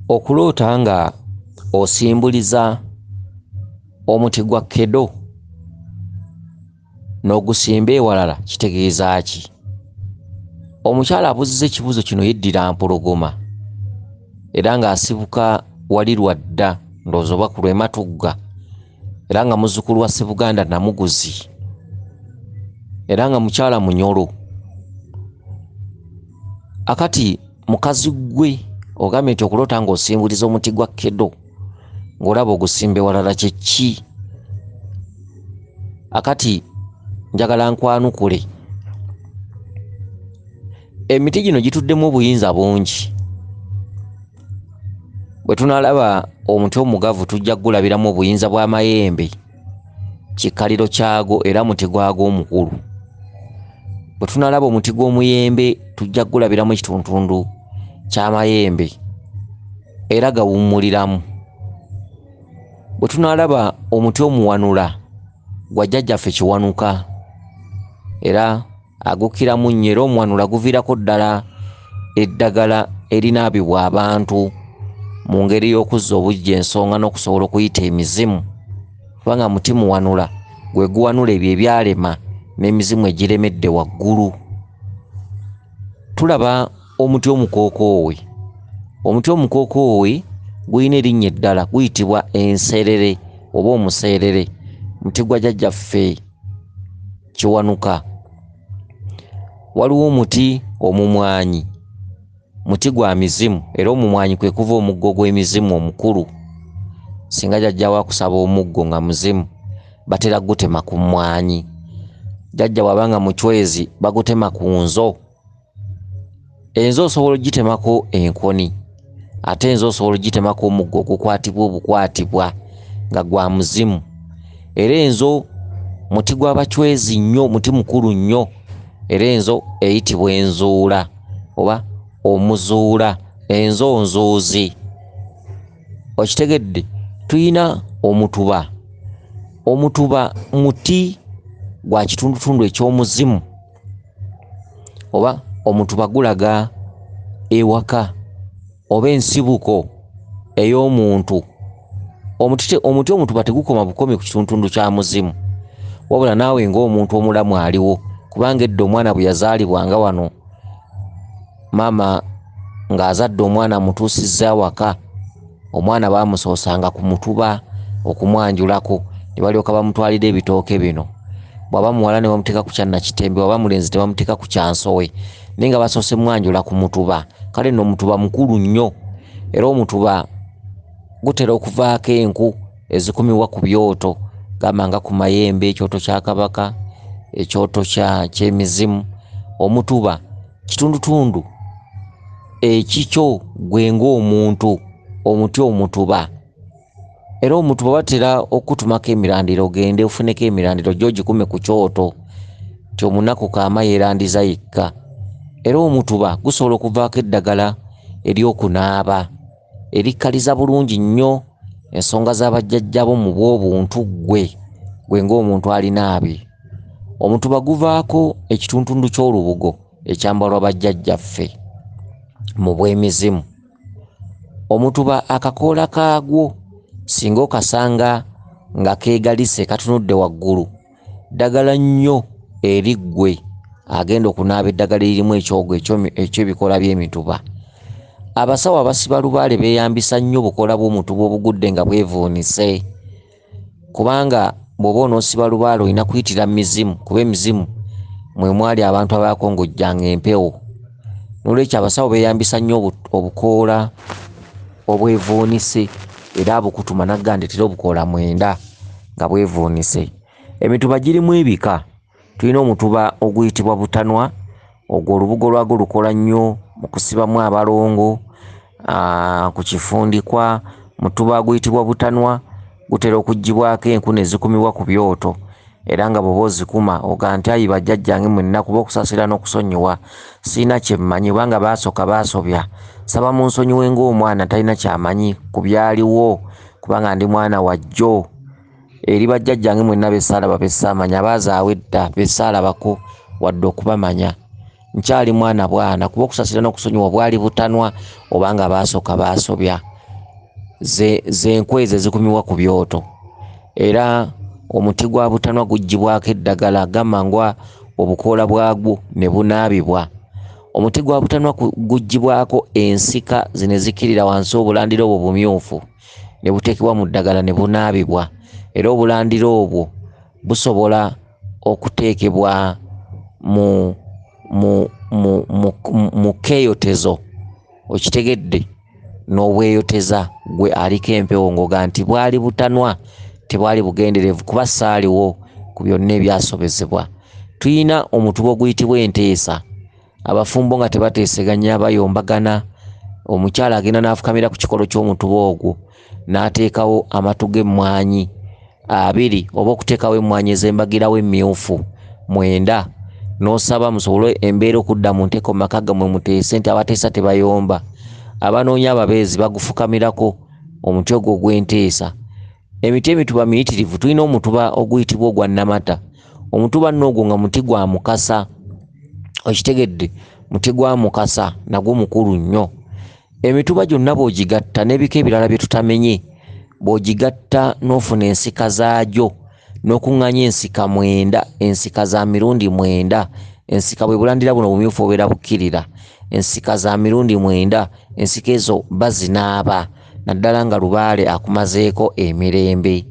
Okuloota nga osimbuliza omuti gwa kedo n'ogusimba ewalala kitegeeza ki? Omukyala abuzizza ekibuuzo kino yeddira mpologoma era ng'asibuka wali lwadda ndowooza oba ku lw'ematugga era nga muzzukulu wa Ssebuganda Namuguzi era nga mukyala munyolo. Akati mukazi gwe ogambye nti okuloota ng'osimbuliza omuti gwa kedo ng'olaba ogusimba ewalala kye ki? Akati njagala nkwanukule. Emiti gino gituddemu obuyinza bungi. Bwe tunaalaba omuti omugavu tujja gulabiramu obuyinza bw'amayembe, kikaliro kyago era muti gwago omukulu. Bwe tunaalaba omuti gw'omuyembe tujja gulabiramu ekituntundu ky'amayembe era gawummuliramu. Bwe tunaalaba omuti omuwanula gwa jjajjaffe Kiwanuka era agukkiramu nnyo era omuwanula guviirako ddala eddagala erinaabibwa abantu mu ngeri y'okuzza obujja ensonga n'okusobola okuyita emizimu, kubanga muti muwanula gwe guwanula ebyo ebyalema n'emizimu egiremedde waggulu. Tulaba omuti omukookoowe. Omuti omukookoowe guyina erinnya eddala, guyitibwa enserere oba omuseerere, muti gwa jjajjaffe Kiwanuka. Waliwo omuti omumwanyi, muti gwa mizimu era omumwanyi kwe kuva omuggo gw'emizimu omukulu. Singa jjajja waakusaba omuggo nga muzimu batera gutema ku mmwanyi. Jjajja bw'abanga mucwezi bagutema ku nzo. Enzo osobola ogitemako enkoni ate enzo osobola ogitemako omuggo ogukwatibwa obukwatibwa nga gwa muzimu. Era enzo muti gw'abacwezi nnyo, muti mukulu nnyo, era enzo eyitibwa enzuula oba omuzuula, enzo nzuuzi. Okitegedde? Tuyina omutuba. Omutuba muti gwa kitundutundu eky'omuzimu oba omutuba gulaga ewaka oba ensibuko ey'omuntu. Omuti omutuba tegukoma bukomi ku kitundutundu kya muzimu, wabula naawe ng'omuntu omulamu aliwo, kubanga edda omwana bwe yazaalibwanga wano maama ng'azadde omwana amutuusizza waka, omwana baamusoosanga ku mutuba okumwanjulako ne balyoka bamutwalira ebitooke bino. Bw'aba muwala ne bamuteeka ku kyannakitembe, bw'aba mulenzi ne bamuteeka ku kyansowe, naye nga basoose mwanjula ku mutuba. Kale nno omutuba mukulu nnyo era omutuba gutera okuvaako enku ezikumibwa ku byoto, gamba nga ku mayembe, ekyoto kya Kabaka, ekyoto ky'emizimu. Omutuba kitundutundu ekikyo gwe ng'omuntu, omuti omutuba. Era omutuba batera okutumako emirandiro, ogende ofuneko emirandiro gy'ogikume ku kyoto nti omunaku kaama yeerandiza yekka. Era omutuba gusobola okuvaako eddagala ery'okunaaba erikkaliza bulungi nnyo ensonga z'abajjajjabo mu bw'obuntu gwe ng'omuntu alinaabe. Omutuba guvaako ekituntundu ky'olubugo ekyambalwa bajjajjaffe mu bw'emizimu. Omutuba akakoola kaagwo singa okasanga nga keegalise katunudde waggulu, ddagala nnyo eri ggwe agenda okunaaba eddagala eririmu ekyogo eky'ebikoola by'emituba. Abasawo abasiba lubaale beeyambisa nnyo obukoola bw'omutuba obugudde nga bwevuunise, kubanga bw'oba onoosiba lubaale olina kuyitira mizimu, kuba emizimu mwe mwali abantu abaakongojjanga empewo. N'olwekyo abasawo beeyambisa nnyo obukoola obwevuunise era abukutuma naggandeetera obukoola 9 nga bwevuunise. Emituba girimu ebika. Tulina omutuba oguyitibwa butanwa, ogwo olubugo lwagwo lukola nnyo mu kusibamu abalongo ku kifundikwa. Mutuba guyitibwa butanwa gutera okuggyibwako enku ne zikumibwa ku byoto era nga bw'oba ozikuma oga nti ayi bajjajjange mwenna kuba okusaasira n'okusonyiwa sirina kye mmanyi, kubanga baasooka baasobya. Saba munsonyiwe ng'omwana talina kyamanyi ku byaliwo, kubanga ndi mwana wa jjo. Eri bajjajjange mwenna besaalaba bessaamanya, baazaawo edda bessaalabako wadde okubamanya. Nkyali mwana bwana kuba okusaasira n'okusonyiwa bwali butanwa obanga baasooka baasobya. z'enkweze zikumibwa ku byoto. Era omuti gwa butanwa guggyibwako eddagala gamangwa obukoola bwagwo ne bunaabibwa. Omuti gwa butanwa guggyibwako ensika zine zikirira wansi obulandiro obwo bumyufu ne buteekebwa mu ddagala ne bunaabibwa. Era obulandiro obwo busobola okuteekebwa mu keeyotezo, okitegedde, n'obweyoteza gwe aliko empewo ng'oga nti bwali butanwa tebwali bugenderevu kuba saaliwo ku byonna ebyasobezebwa. Tuyina omutuba oguyitibwa enteesa. Abafumbo nga tebateeseganya bayombagana, omukyala agenda n'afukamira ku kikolo ky'omutuba ogwo n'ateekawo amatu g'emmwanyi 2 oba okuteekawo emmwanyi ez'embagirawo emmyufu 9 n'osaba musobole embeera okudda mu nteeko mu maka gammwe muteese nti abateesa tebayomba. Abanoonya ababeezi bagufukamirako omuti ogwo ogw'enteesa. Emiti emituba miyitirivu. Tulina omutuba oguyitibwa ogwa Namata. Omutuba n'ogwo nga muti gwa mukasa, okitegedde, muti gwa mukasa nagwo mukulu nnyo. Emituba gyonna bw'ogigatta n'ebika ebirala bye tutamenye, bw'ogigatta n'ofuna ensika zaagyo n'okuŋŋanya ensika 9, ensika za mirundi 9. Ensika bwe bulandira buno bumyufu obeera bukkirira. Ensika za mirundi 9, ensika ezo bazinaaba naddala nga lubaale akumazeeko emirembe.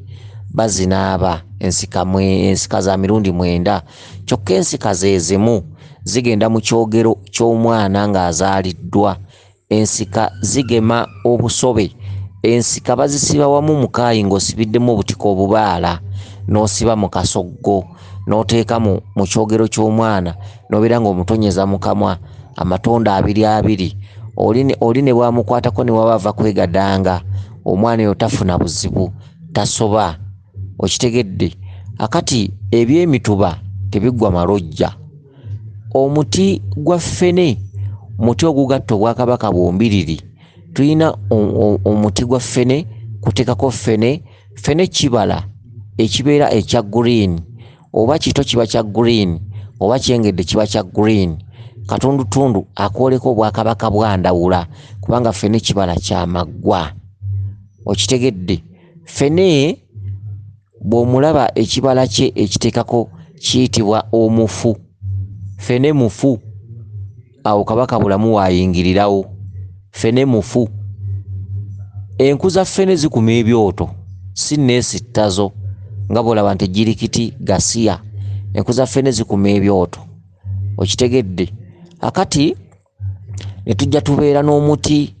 Bazinaaba ensika za mirundi 9. Kyokka ensika ze zimu zigenda mu kyogero ky'omwana ng'azaaliddwa. Ensika zigema obusobe. Ensika bazisiba wamu mu kaayi ng'osibiddemu obutiko obubaala n'osiba mu kasoggo n'oteeka mu kyogero ky'omwana n'obeera ng'omutonyeza mu kamwa amatonda 2 oli ne bwamukwatako ne waba ava kwegadanga, omwana oyo tafuna buzibu, tasoba. Okitegedde. Akati eby'emituba tebiggwa malojja. Omuti gwa ffene, muti ogugatta obwakabaka bwombiriri. Tulina omuti gwa ffene, kuteekako ffene. Ffene kibala ekibeera ekya green, oba kito kiba kya green oba kyengedde kiba kya green. Katundutundu akooleko obwakabaka bwandawula kubanga ffene kibala kya maggwa. Okitegedde. Ffene bw'omulaba ekibala kye ekiteekako kiyitibwa omufu. Ffene mufu. Awo kabaka bulamu waayingirirawo. Ffene mufu. Enku za ffene zikuma ebyoto, si neesittazo nga bw'olaba nti jirikiti gasiya. Enku za ffene zikuma ebyoto. Okitegedde. Akati ne tujja tubeera n'omuti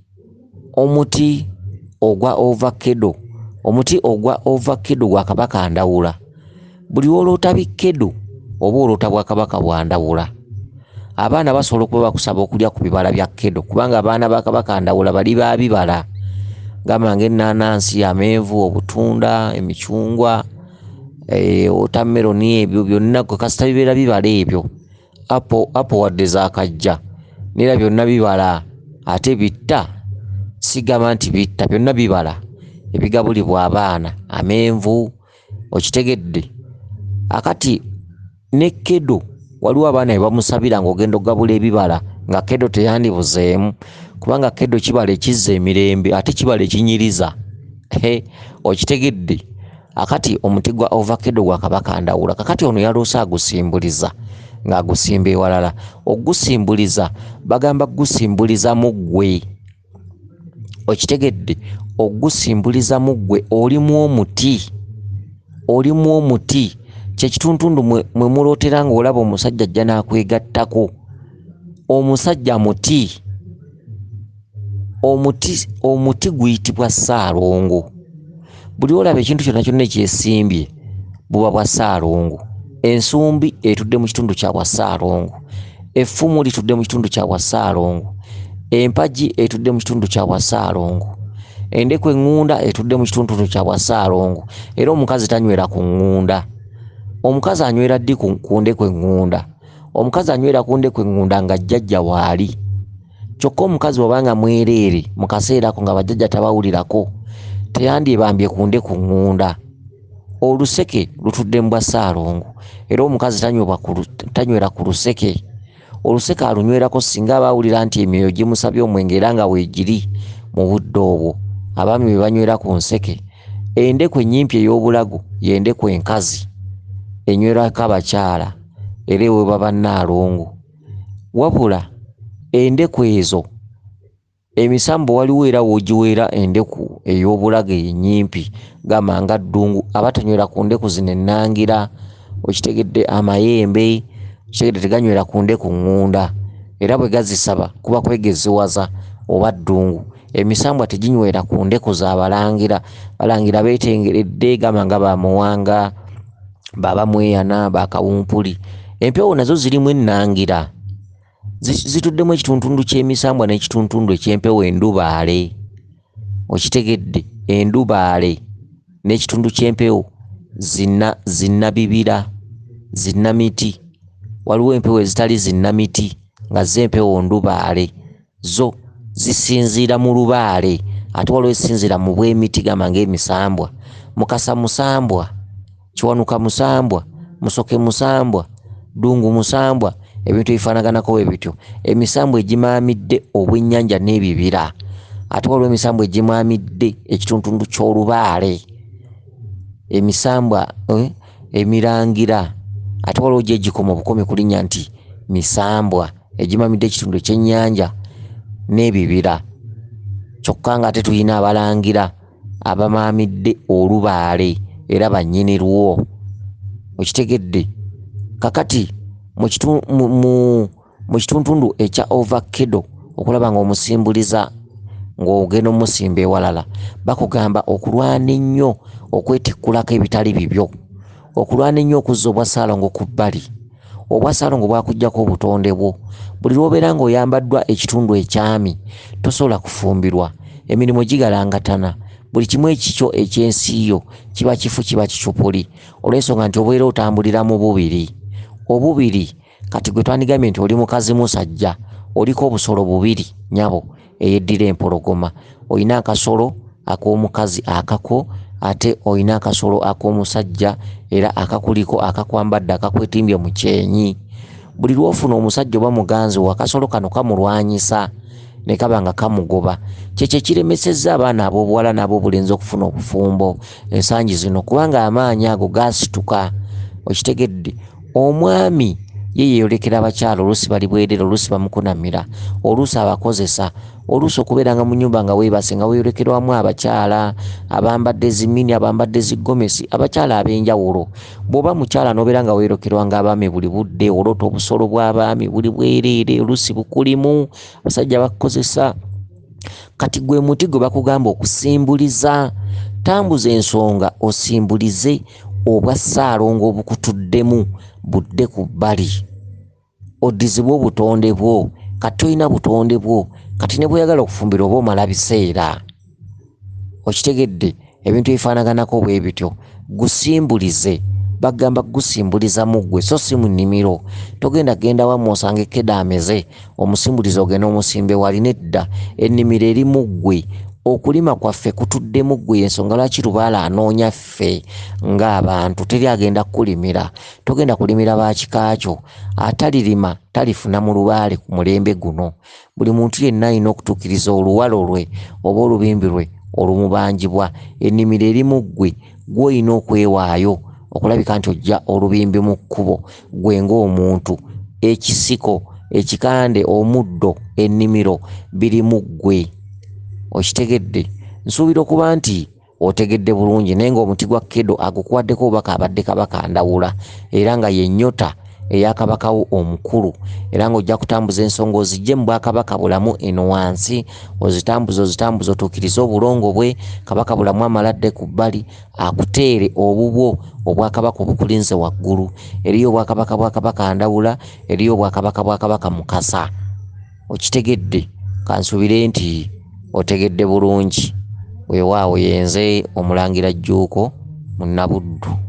ogwa ovacado. Omuti ogwa ovacado gwa kabaka ndawula. Buli oloota bikedo oba oloota bwa kabaka bwandawula. Abaana basobola okuba bakusaba okulya ku bibala bya kedo kubanga abaana ba kabaka ndawula bali ba bibala. Gamba ng'ennaanansi, amenvu, obutunda, emicungwa, wotameroni, ebyo byonna kasita bibeera bibala ebyo. Apo wadde zaakajja nera byonna bibala. Ate bitta sigamba nti bitta, byonna bibala ebigabulibwa abaana, amenvu. Okitegedde. Akati ne kedo waliwo abaana be bamusabira ng'ogenda okugabula ebibala nga kedo teyandibuzeemu kubanga kedo kibala ekizza emirembe ate kibala ekinyiriza. Okitegedde. Akati omuti gwa ovacado gwa kabaka ndawula. Kakati ono yaloose agusimbuliza ng'agusimba ewalala. Ogusimbuliza bagamba gusimbuliza mugwe. Okitegedde. Ogusimbuliza mugwe olimu omuti. Olimu omuti. Kyekituntundu mwe mulootera ng'olaba omusajja ajja n'akwegattako. Omusajja muti. Omuti guyitibwa ssaalongo. Buli olaba ekintu kyonna kyonna ekyesimbye buba bwa ssaalongo. Ensumbi etudde mu kitundu kya bwa ssaalongo. Effumu litudde mu kitundu kya bwa ssaalongo. Empagi etudde mu kitundu kya bwa ssaalongo. Endeku eŋŋunda etudde mu kitundu kya bwa ssaalongo. Era omukazi tanywera ku ŋŋunda. Omukazi anywera ddi ku ndeku eŋŋunda? Omukazi anywera ku ndeku eŋŋunda nga jjajja waali. Kyokka omukazi wabanga mwereere mu kaseera ako nga bajjajja tabawulirako teyandyebambye ku ndeku ŋŋunda. Oluseke lutudde mu bwa ssaalongo. Era omukazi tanywera ku luseke. Oluseke alunywerako singa abawulira nti emyoyo gimusabye omwenge era nga weegiri mu budde obwo abaami bwe banywera ku nseke. Endeku ennyimpi ey'obulago y'endeku enkazi enywerako abakyala era eweebwa bannaalongo. Wabula endeku ezo emisambo waliwo era w'ogiweera endeku ey'obulago ennyimpi gamba nga ddungu aba tanywera ku ndeku zino ennangira, okitegedde, amayembe, okitegedde, teganywera ku ndeku ŋŋunda era bwe gazisaba kuba kwegezewaza oba ddungu. Emisambwa teginywera ku ndeku z'abalangira. Balangira beetengeredde gamba nga Bamuwanga, Baba Mweyana, Bakawumpuli. Empewo nazo zirimu ennangira, zituddemu ekituntundu ky'emisambwa n'ekituntundu eky'empewo endubaale, okitegedde, endubaale n'ekitundu ky'empewo zinnabibira, zinnamiti. Waliwo empewo ezitali zinnamiti nga z'empewo ndubaale, zo zisinziira mu lubaale ate waliwo ezisinziira mu bw'emiti gamba ng'emisambwa. Mukasa musambwa, Kiwanuka musambwa, Musoke musambwa, Ddungu musambwa, ebintu ebifaanaganako bwe bityo. Emisambwa egimaamidde obwennyanja n'ebibira ate waliwo emisambwa egimaamidde ekituntundu ky'olubaale. Emisambwa emirangira ate waliwo gye gikoma obukomi ku linnya nti misambwa egimaamidde ekitundu ekyennyanja n'ebibira. Kyokka nga ate tulina abalangira abamaamidde olubaale era bannyini lwo, okitegedde. Kakati mu kituntundu ekya ovakkedo okulaba ng'omusimbuliza ng'ogenda omusimba ewalala, bakugamba okulwana ennyo okwetikkulako ebitali bibyo, okulwana ennyo okuzza obwasaalongo ku bbali. Obwasaalongo bwakuggyako obutonde bwo. Buli lw'obeera ng'oyambaddwa ekitundu ekyami tosobola kufumbirwa, emirimu gigalangatana, buli kimu ekikyo eky'ensi yo kiba kifu, kiba kicupuli, olw'ensonga nti obeera otambulira mu bubiri. Obubiri kati gwe twandigambye nti oli mukazi musajja, oliko obusolo bubiri nyabo eyeddira empologoma. Olina akasolo ak'omukazi akako, ate olina akasolo ak'omusajja era akakuliko akakwambadde akakwetimbye mu kyenyi. Buli lw'ofuna omusajja oba muganzi wo akasolo kano kamulwanyisa ne kaba nga kamugoba. Kyekyo ekiremesezza abaana ab'obuwala n'ab'obulenzi okufuna obufumbo ensangi zino kubanga amaanyi ago gaasituka, okitegedde. Omwami ye yeeyolekera abakyala, oluusi bali bwerere, oluusi bamukunamira, oluusi abakozesa, oluusi okubeeranga mu nnyumba nga weebase nga weeyolekerwamu abakyala abambadde zimini, abambadde zigomesi, abakyala ab'enjawulo. Bw'oba mukyala n'obeera nga weeyolekerwa ng'abaami buli budde, oloota obusolo bw'abaami buli bwereere, oluusi bukulimu, abasajja bakukozesa. Kati gwe muti gwe bakugamba okusimbuliza. Tambuza ensonga osimbulize obwasaalongo obukutuddemu budde ku bbali, oddizibwe obutonde bwo. Kati tolina butonde bwo, kati ne bw'oyagala okufumbira oba omala biseera, okitegedde, ebintu ebifaanaganako bwe bityo. Gusimbulize, bagamba gusimbuliza mu ggwe so si mu nnimiro. Togenda genda wamwe osanga ekkedo ameze omusimbuliza ogenda omusimbe wali, nedda, ennimiro eri mu ggwe. Okulima kwaffe kutudde mu ggwe, ensonga lwaki Lubaale anoonya ffe ng'abantu, teri agenda kulimira. Togenda kulimira baakikakyo, atalirima talifuna mu Lubaale ku mulembe guno. Buli muntu yenna alina okutuukiriza oluwalo lwe oba olubimbi lwe olumubanjibwa. Ennimiro eri mu ggwe, gw'olina okwewaayo okulabika nti ojja olubimbi mu kkubo. Gwe ng'omuntu, ekisiko, ekikande, omuddo, ennimiro biri mu ggwe, okitegedde. Nsuubira okuba nti otegedde bulungi, naye ng'omuti gwa kkedo agukuwaddeko obubaka abadde kabaka Ndawula era nga ye nnyota eya kabakawo omukulu, era ng'ojja kutambuza ensonga ozijje mu Bwakabaka bulamu eno wansi, ozitambuza otuukirize obulongo bwe. Kabaka bulamu amaladde ku bbali akuteere obubwo Obwakabaka obukulinze waggulu. Eriyo Obwakabaka bwa Kabaka Ndawula, eriyo Obwakabaka bwa Kabaka Mukasa, okitegedde. Kansuubire nti otegedde bulungi. Weewaawo yenze Omulangira Jjuuko Munnabuddu.